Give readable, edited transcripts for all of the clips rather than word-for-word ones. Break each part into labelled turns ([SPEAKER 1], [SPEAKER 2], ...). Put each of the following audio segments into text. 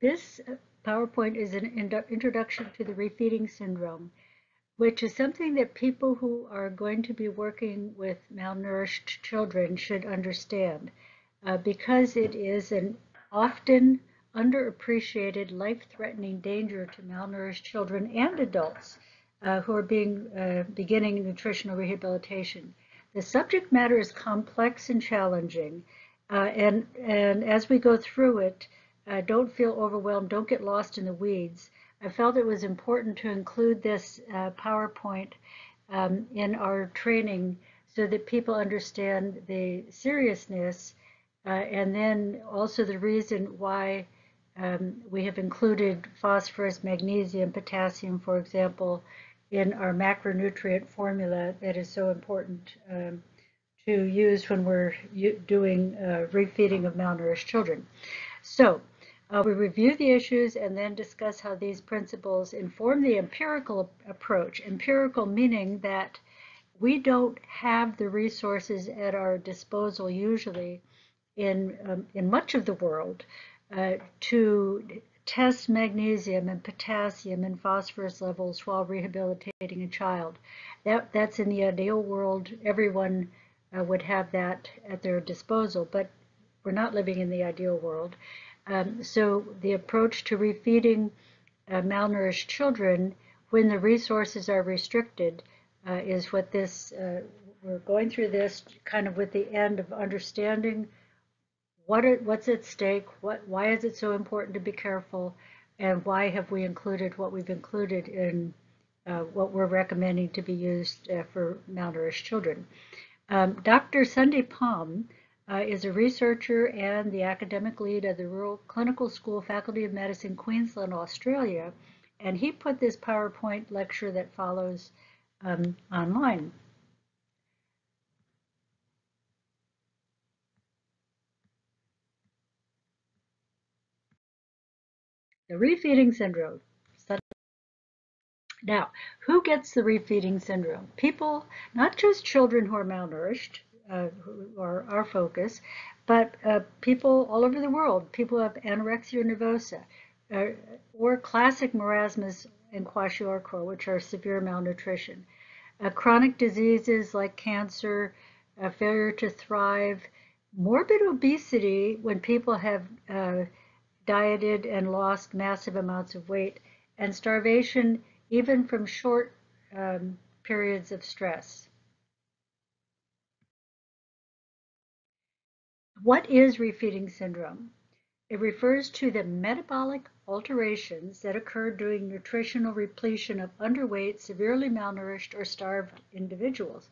[SPEAKER 1] This PowerPoint is an introduction to the refeeding syndrome, which is something that people who are going to be working with malnourished children should understand, because it is an often underappreciated life-threatening danger to malnourished children and adults who are beginning nutritional rehabilitation. The subject matter is complex and challenging, and as we go through it, don't feel overwhelmed, don't get lost in the weeds. I felt it was important to include this PowerPoint in our training so that people understand the seriousness and then also the reason why we have included phosphorus, magnesium, potassium, for example, in our macronutrient formula that is so important to use when we're doing refeeding of malnourished children. So we review the issues and then discuss how these principles inform the empirical approach. Empirical meaning that we don't have the resources at our disposal usually in much of the world to test magnesium and potassium and phosphorus levels while rehabilitating a child. That's in the ideal world. Everyone would have that at their disposal, but we're not living in the ideal world. So the approach to refeeding malnourished children when the resources are restricted is what this, we're going through this kind of with the end of understanding what's at stake, why is it so important to be careful, and why have we included what we've included in what we're recommending to be used for malnourished children. Dr. Sunday Palm is a researcher and the academic lead of the Rural Clinical School Faculty of Medicine, Queensland, Australia, and he put this PowerPoint lecture that follows online. The refeeding syndrome. Now, who gets the refeeding syndrome? People, not just children who are malnourished, who are our focus, but people all over the world. People who have anorexia nervosa, or classic marasmus and kwashiorkor, which are severe malnutrition. Chronic diseases like cancer, failure to thrive, morbid obesity when people have dieted and lost massive amounts of weight, and starvation even from short periods of stress. What is refeeding syndrome? It refers to the metabolic alterations that occur during nutritional repletion of underweight, severely malnourished, or starved individuals.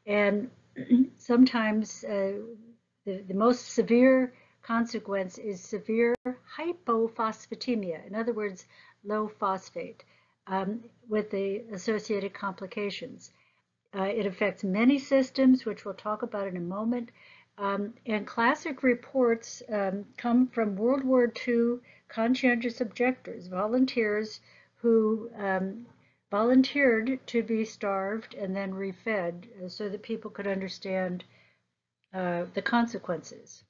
[SPEAKER 1] And sometimes the most severe consequence is severe hypophosphatemia, in other words, low phosphate, with the associated complications. It affects many systems, which we'll talk about in a moment. And classic reports come from World War II conscientious objectors, volunteers who volunteered to be starved and then refed so that people could understand the consequences.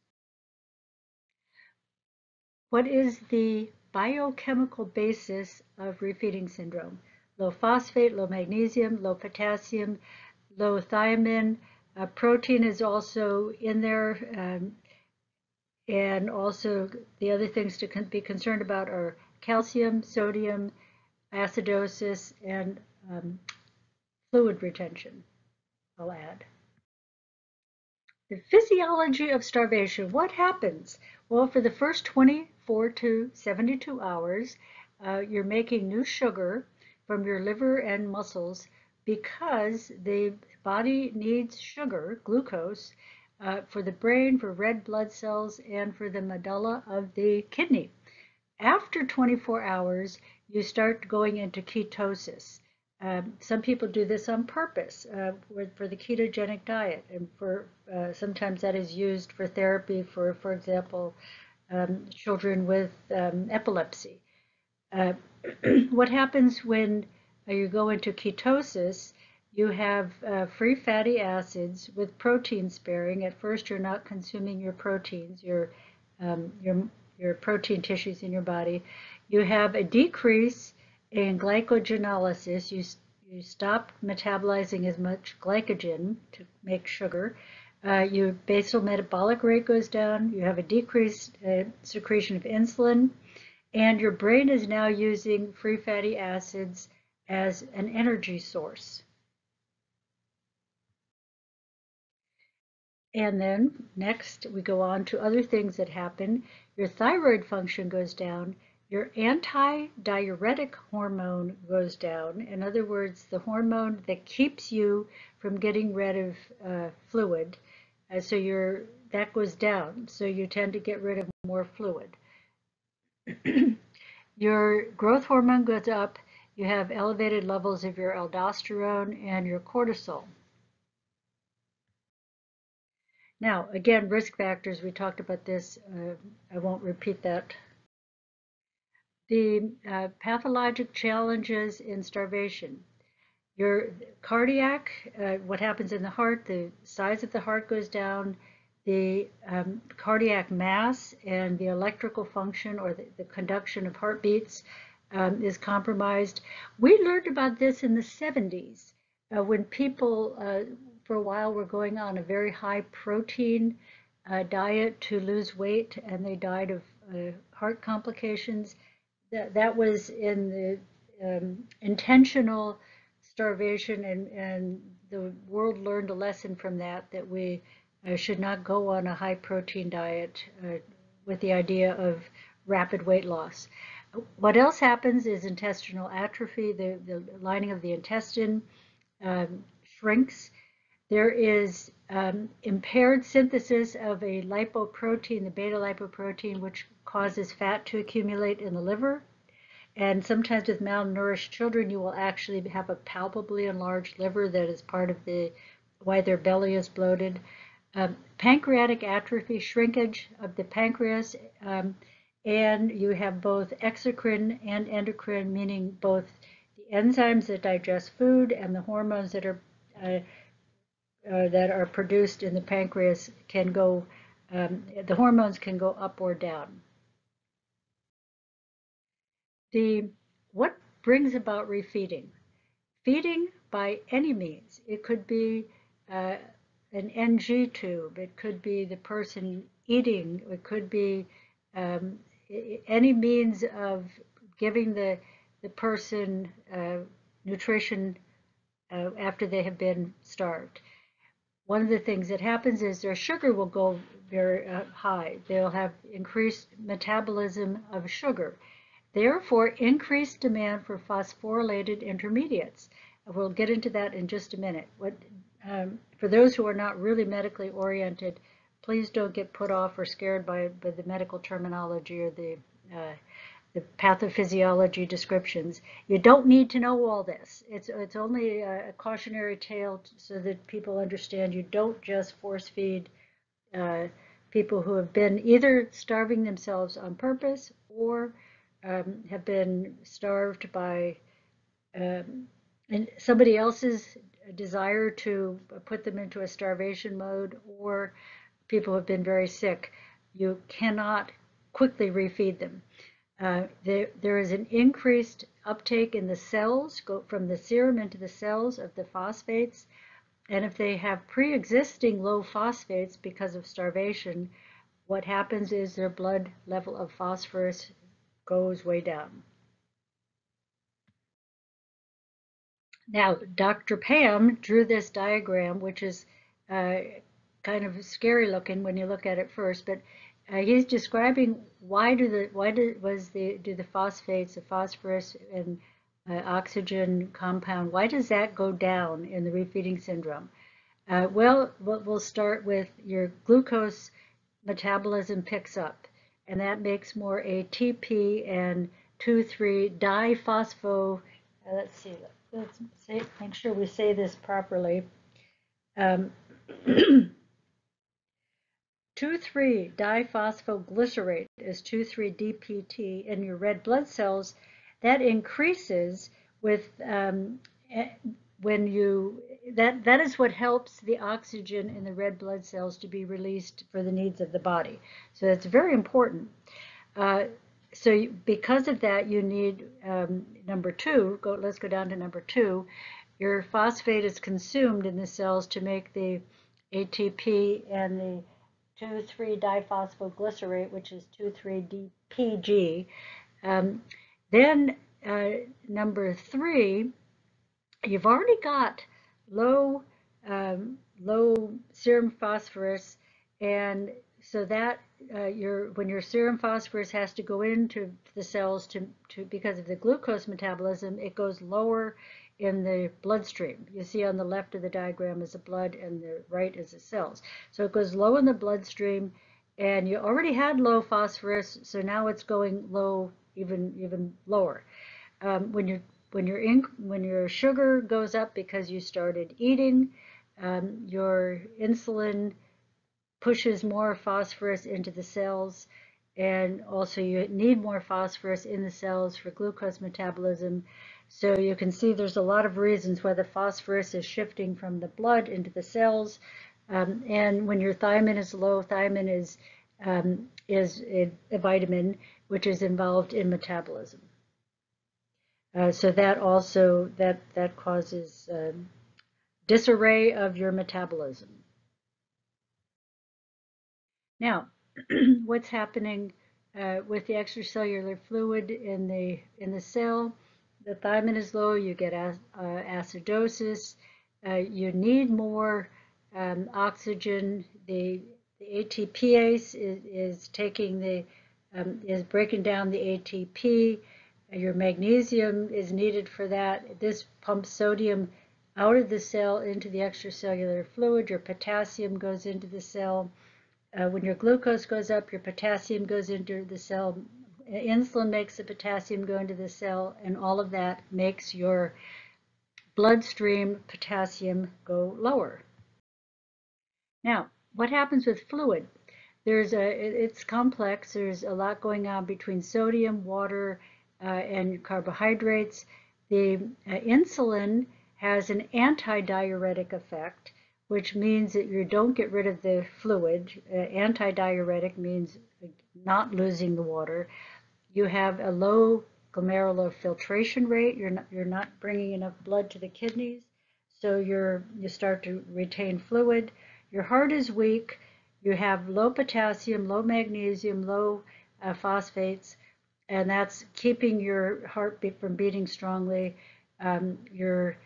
[SPEAKER 1] What is the biochemical basis of refeeding syndrome? Low phosphate, low magnesium, low potassium, low thiamine. Protein is also in there, and also the other things to be concerned about are calcium, sodium, acidosis, and fluid retention, I'll add. The physiology of starvation, what happens? Well, for the first 24 to 72 hours, you're making new sugar from your liver and muscles because the body needs sugar, glucose, for the brain, for red blood cells, and for the medulla of the kidney. After 24 hours, you start going into ketosis. Some people do this on purpose for the ketogenic diet, and for sometimes that is used for therapy for example, children with epilepsy. What happens when you go into ketosis? You have free fatty acids with protein sparing. At first, you're not consuming your proteins. You're your protein tissues in your body. You have a decrease in glycogenolysis. You stop metabolizing as much glycogen to make sugar. Your basal metabolic rate goes down. You have a decreased secretion of insulin. And your brain is now using free fatty acids as an energy source. And then next, we go on to other things that happen. Your thyroid function goes down. Your anti-diuretic hormone goes down. In other words, the hormone that keeps you from getting rid of fluid. That goes down. So you tend to get rid of more fluid. Your growth hormone goes up. You have elevated levels of your aldosterone and your cortisol. Now, again, risk factors, we talked about this. I won't repeat that. The pathologic challenges in starvation. Your cardiac, what happens in the heart, the size of the heart goes down, the cardiac mass and the electrical function or the conduction of heartbeats is compromised. We learned about this in the 70s when people for a while were going on a very high protein diet to lose weight and they died of heart complications. That was in the intentional starvation, and the world learned a lesson from that we should not go on a high protein diet with the idea of rapid weight loss. What else happens is intestinal atrophy. The lining of the intestine shrinks. There is impaired synthesis of a lipoprotein, the beta lipoprotein, which causes fat to accumulate in the liver. And sometimes with malnourished children, you will actually have a palpably enlarged liver that is part of why their belly is bloated. Pancreatic atrophy, shrinkage of the pancreas, and you have both exocrine and endocrine, meaning both the enzymes that digest food and the hormones that are produced in the pancreas can go, the hormones can go up or down. What brings about refeeding? Feeding by any means. It could be an NG tube. It could be the person eating. It could be any means of giving the person nutrition after they have been starved. One of the things that happens is their sugar will go very high. They'll have increased metabolism of sugar. Therefore, increased demand for phosphorylated intermediates. We'll get into that in just a minute. For those who are not really medically oriented, please don't get put off or scared by the medical terminology or the pathophysiology descriptions. You don't need to know all this. It's only a cautionary tale so that people understand you don't just force feed people who have been either starving themselves on purpose or have been starved by somebody else's desire to put them into a starvation mode, or people who have been very sick. You cannot quickly refeed them. There is an increased uptake in the cells, go from the serum into the cells of the phosphates, and if they have pre-existing low phosphates because of starvation, what happens is their blood level of phosphorus goes way down. Now, Dr. Pam drew this diagram, which is kind of scary looking when you look at it first, but he's describing do the phosphates, the phosphorus and oxygen compound, why does that go down in the refeeding syndrome? Well, we'll start with your glucose metabolism picks up, and that makes more ATP and 2,3-diphospho. Let's see. Let's make sure we say this properly. 2,3-diphosphoglycerate is 2,3-DPT in your red blood cells. That increases with when you that is what helps the oxygen in the red blood cells to be released for the needs of the body. So that's very important. So because of that, you need number two. Let's go down to number two. Your phosphate is consumed in the cells to make the ATP and the 2,3-diphosphoglycerate, which is 2,3-DPG. Then number three, you've already got low low serum phosphorus, and so that when your serum phosphorus has to go into the cells to because of the glucose metabolism, it goes lower in the bloodstream. You see on the left of the diagram is the blood and the right is the cells. So it goes low in the bloodstream, and you already had low phosphorus, so now it's going low, even lower. When your sugar goes up because you started eating, your insulin pushes more phosphorus into the cells, and also you need more phosphorus in the cells for glucose metabolism. So you can see there's a lot of reasons why the phosphorus is shifting from the blood into the cells. And when your thiamine is low, thiamine is a vitamin which is involved in metabolism. So that also that causes disarray of your metabolism. Now, what's happening with the extracellular fluid in the cell? The thiamine is low. You get acidosis. You need more oxygen. The ATPase is taking is breaking down the ATP. Your magnesium is needed for that. This pumps sodium out of the cell into the extracellular fluid. Your potassium goes into the cell. When your glucose goes up, your potassium goes into the cell. Insulin makes the potassium go into the cell, and all of that makes your bloodstream potassium go lower. Now, what happens with fluid? It's complex. There's a lot going on between sodium, water, and carbohydrates. The insulin has an antidiuretic effect, which means that you don't get rid of the fluid. Antidiuretic means not losing the water. You have a low glomerular filtration rate. You're not bringing enough blood to the kidneys, so you start to retain fluid. Your heart is weak. You have low potassium, low magnesium, low phosphates, and that's keeping your heart from beating strongly. Your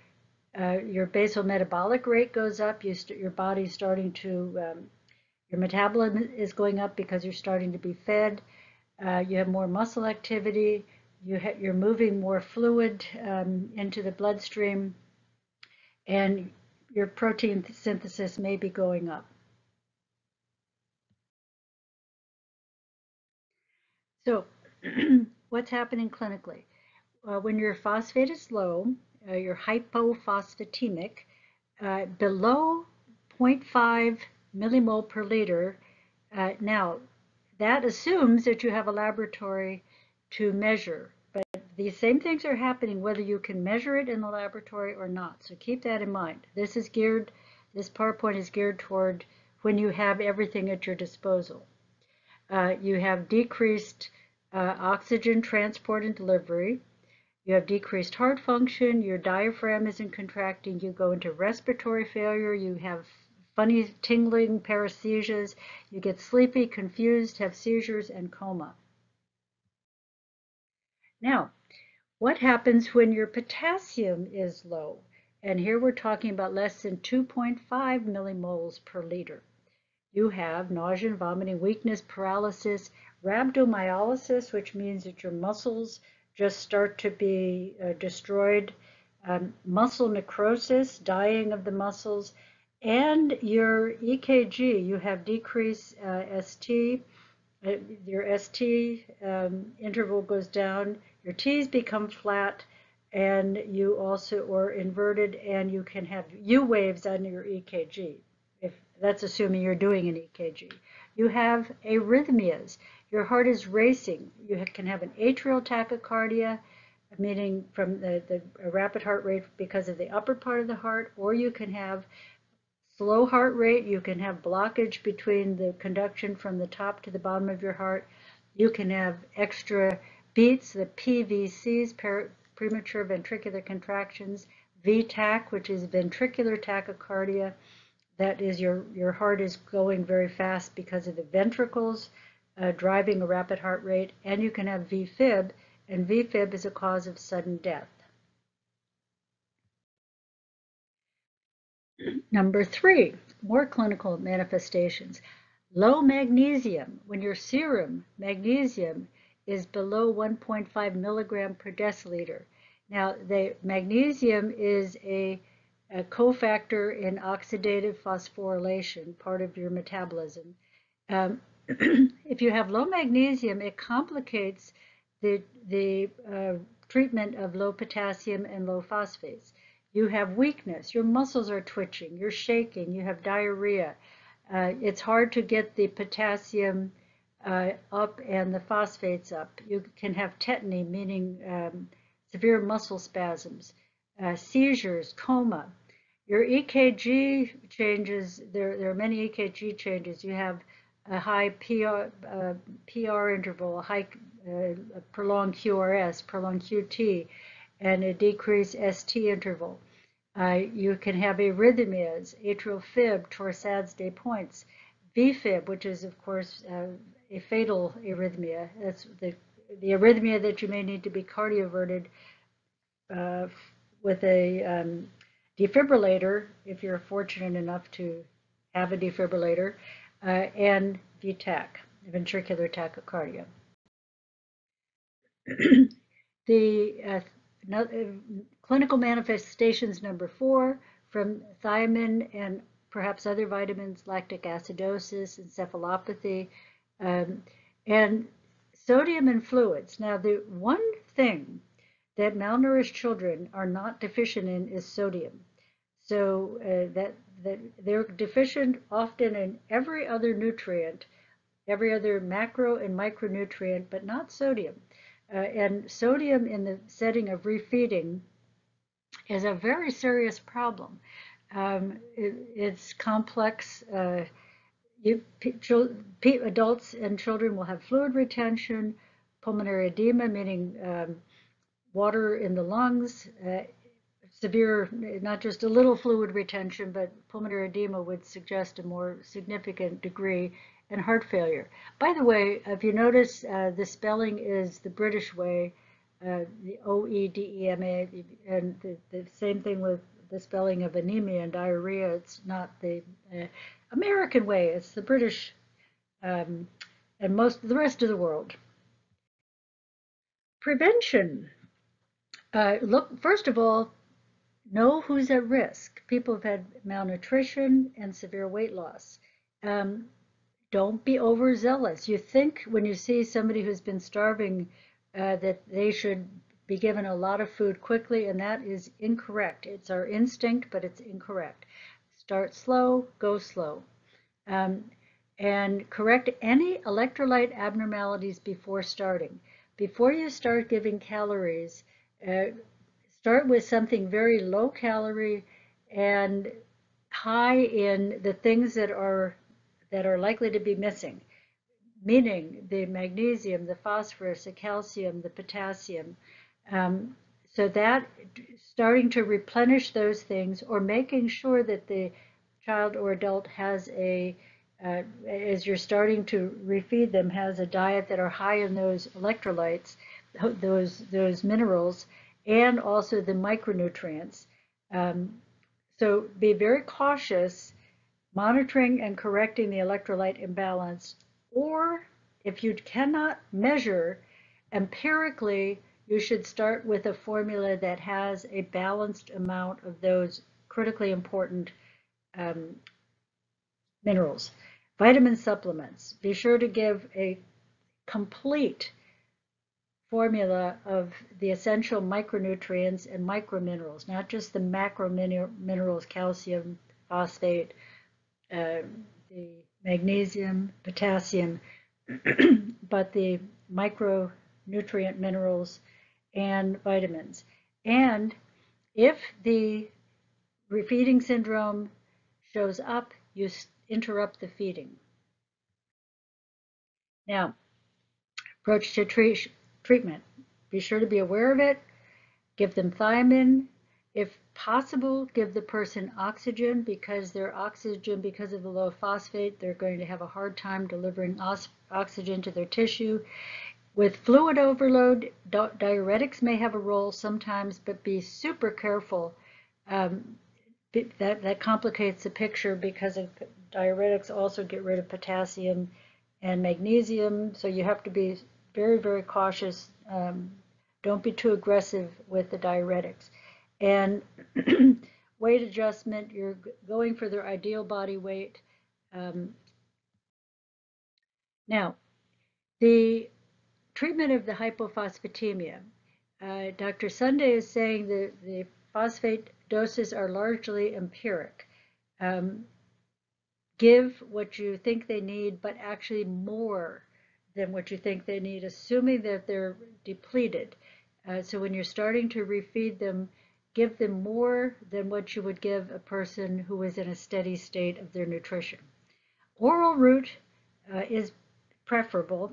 [SPEAKER 1] basal metabolic rate goes up. Your body's starting to, your metabolism is going up because you're starting to be fed. You have more muscle activity. You're moving more fluid into the bloodstream, and your protein synthesis may be going up. So, what's happening clinically? When your phosphate is low, you're hypophosphatemic, below 0.5 millimole per liter. Now, that assumes that you have a laboratory to measure, but these same things are happening whether you can measure it in the laboratory or not. So keep that in mind. This PowerPoint is geared toward when you have everything at your disposal. You have decreased oxygen transport and delivery. You have decreased heart function. Your diaphragm isn't contracting. You go into respiratory failure. You have funny tingling paresthesias. You get sleepy, confused, have seizures, and coma. Now, what happens when your potassium is low? And here we're talking about less than 2.5 millimoles per liter. You have nausea, vomiting, weakness, paralysis, rhabdomyolysis, which means that your muscles just start to be destroyed, muscle necrosis, dying of the muscles, and your EKG, you have decreased ST, your ST interval goes down, your T's become flat, and you also, or inverted, and you can have U waves on your EKG. If that's assuming you're doing an EKG. You have arrhythmias. Your heart is racing. You can have an atrial tachycardia, meaning from the rapid heart rate because of the upper part of the heart, or you can have slow heart rate. You can have blockage between the conduction from the top to the bottom of your heart. You can have extra beats, the PVCs, premature ventricular contractions, VTach, which is ventricular tachycardia. That is your heart is going very fast because of the ventricles driving a rapid heart rate. And you can have VFib, and VFib is a cause of sudden death. Number 3, more clinical manifestations. Low magnesium. When your serum magnesium is below 1.5 milligram per deciliter. Now, the magnesium is a cofactor in oxidative phosphorylation, part of your metabolism. If you have low magnesium, it complicates the treatment of low potassium and low phosphates. You have weakness, your muscles are twitching, you're shaking, you have diarrhea. It's hard to get the potassium up and the phosphates up. You can have tetany, meaning severe muscle spasms, seizures, coma. Your EKG changes, there are many EKG changes. You have a high PR interval, a high prolonged QRS, prolonged QT, and a decreased ST interval. You can have arrhythmias, atrial fib, torsades de pointes, VFib, which is, of course, a fatal arrhythmia. That's the arrhythmia that you may need to be cardioverted with a defibrillator, if you're fortunate enough to have a defibrillator, and VTach, ventricular tachycardia. The clinical manifestations number 4 from thiamine and perhaps other vitamins, lactic acidosis, encephalopathy, and sodium and fluids. Now, the one thing that malnourished children are not deficient in is sodium. So that they're deficient often in every other nutrient, every other macro and micronutrient, but not sodium. And sodium in the setting of refeeding is a very serious problem. It's complex. Adults and children will have fluid retention, pulmonary edema, meaning water in the lungs, severe, not just a little fluid retention, but pulmonary edema would suggest a more significant degree, and heart failure. By the way, if you notice, the spelling is the British way, the OEDEMA, and the same thing with the spelling of anemia and diarrhea. It's not the American way, it's the British and most of the rest of the world. Prevention. Look, first of all, know who's at risk. People have had malnutrition and severe weight loss. Don't be overzealous. You think when you see somebody who's been starving that they should be given a lot of food quickly, and that is incorrect. It's our instinct, but it's incorrect. Start slow, go slow. And correct any electrolyte abnormalities before starting. Before you start giving calories, start with something very low calorie and high in the things that are likely to be missing, meaning the magnesium, the phosphorus, the calcium, the potassium. So that starting to replenish those things, or making sure that the child or adult has as you're starting to refeed them, has a diet that are high in those electrolytes, those minerals, and also the micronutrients. So be very cautious monitoring and correcting the electrolyte imbalance, or if you cannot measure empirically, you should start with a formula that has a balanced amount of those critically important minerals. Vitamin supplements. Be sure to give a complete formula of the essential micronutrients and microminerals, not just the macro minerals, calcium, phosphate, the magnesium, potassium, but the micronutrient minerals and vitamins. And if the refeeding syndrome shows up, you interrupt the feeding. Now, approach to treatment. Be sure to be aware of it. Give them thiamine. If possible, give the person oxygen, because their oxygen, because of the low phosphate, they're going to have a hard time delivering oxygen to their tissue. With fluid overload, diuretics may have a role sometimes, but be super careful. That complicates the picture, because diuretics also get rid of potassium and magnesium, so you have to be very, very cautious. Don't be too aggressive with the diuretics. And weight adjustment, you're going for their ideal body weight. Now, the treatment of the hypophosphatemia. Dr. Sunday is saying that the phosphate doses are largely empiric. Give what you think they need, but actually more than what you think they need, assuming that they're depleted. So when you're starting to refeed them, give them more than what you would give a person who is in a steady state of their nutrition. Oral route is preferable.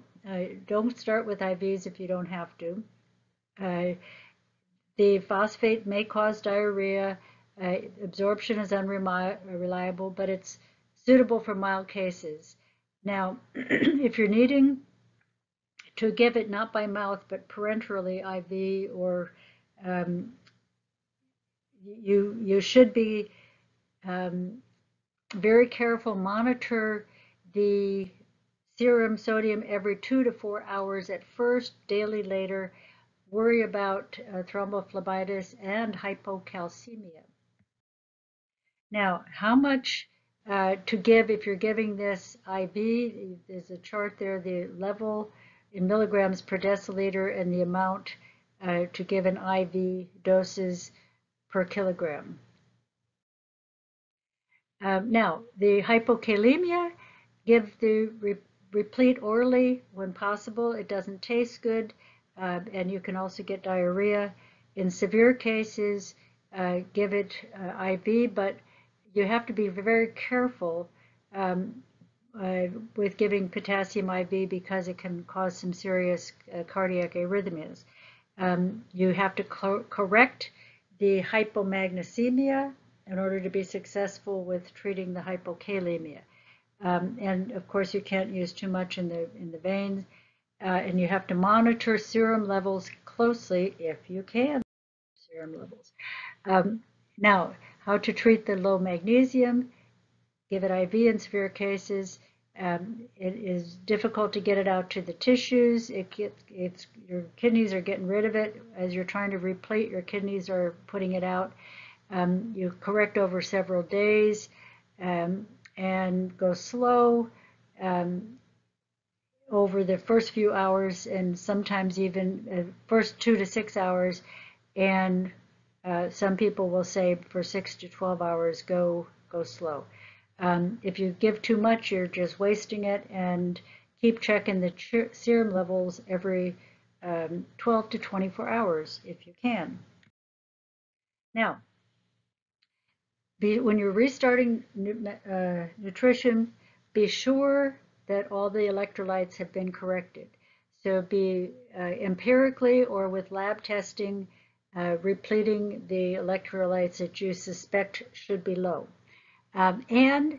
[SPEAKER 1] Don't start with IVs if you don't have to. The phosphate may cause diarrhea. Absorption is unreliable, but it's suitable for mild cases. Now, if you're needing to give it not by mouth but parenterally IV, or you should be very careful. Monitor the serum sodium every 2 to 4 hours at first, daily later. Worry about thrombophlebitis and hypocalcemia. Now, how much to give if you're giving this IV? There's a chart there, the level in milligrams per deciliter and the amount to give an IV doses per kilogram. Now, the hypokalemia, give the replete orally when possible. It doesn't taste good, and you can also get diarrhea. In severe cases, give it IV, but you have to be very careful with giving potassium IV, because it can cause some serious cardiac arrhythmias. You have to correct the hypomagnesemia in order to be successful with treating the hypokalemia. And of course, you can't use too much in the veins, and you have to monitor serum levels closely if you can. Serum levels. Now, how to treat the low magnesium? Give it IV in severe cases. It is difficult to get it out to the tissues. Your kidneys are getting rid of it as you're trying to replete. Your kidneys are putting it out. You correct over several days, and go slow over the first few hours, and sometimes even first 2 to 6 hours, and some people will say for 6 to 12 hours, go slow. If you give too much, you're just wasting it, and keep checking the serum levels every 12 to 24 hours if you can. Now, when you're restarting nutrition, be sure that all the electrolytes have been corrected. So be empirically or with lab testing, repleting the electrolytes that you suspect should be low. And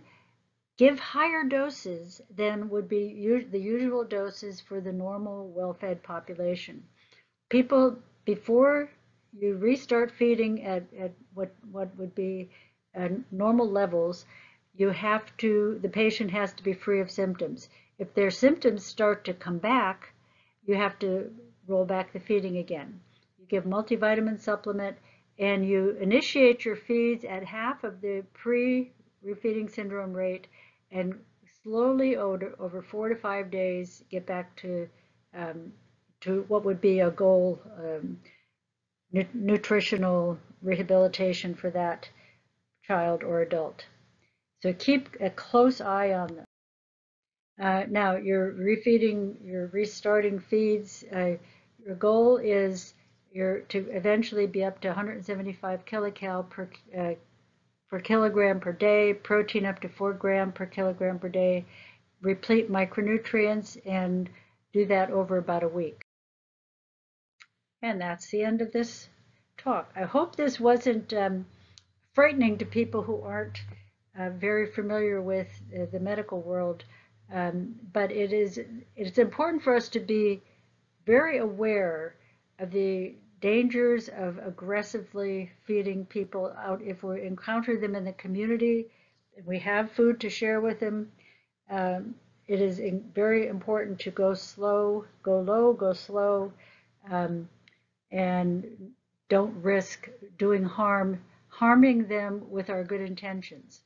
[SPEAKER 1] give higher doses than would be the usual doses for the normal well-fed population. People, before you restart feeding at what would be normal levels, the patient has to be free of symptoms. If their symptoms start to come back, you have to roll back the feeding again. You give multivitamin supplement, and you initiate your feeds at half of the pre-refeeding syndrome rate, and slowly over 4 to 5 days get back to what would be a goal nutritional rehabilitation for that child or adult. So keep a close eye on them. Now, you're restarting feeds. Your goal is to eventually be up to 175 kilocal per kilogram per day, protein up to 4 grams per kilogram per day, replete micronutrients, and do that over about a week. And that's the end of this talk. I hope this wasn't frightening to people who aren't very familiar with the medical world, but it's important for us to be very aware of the dangers of aggressively feeding people out. If we encounter them in the community, we have food to share with them. It is very important to go slow, go low, go slow, and don't risk doing harming them with our good intentions.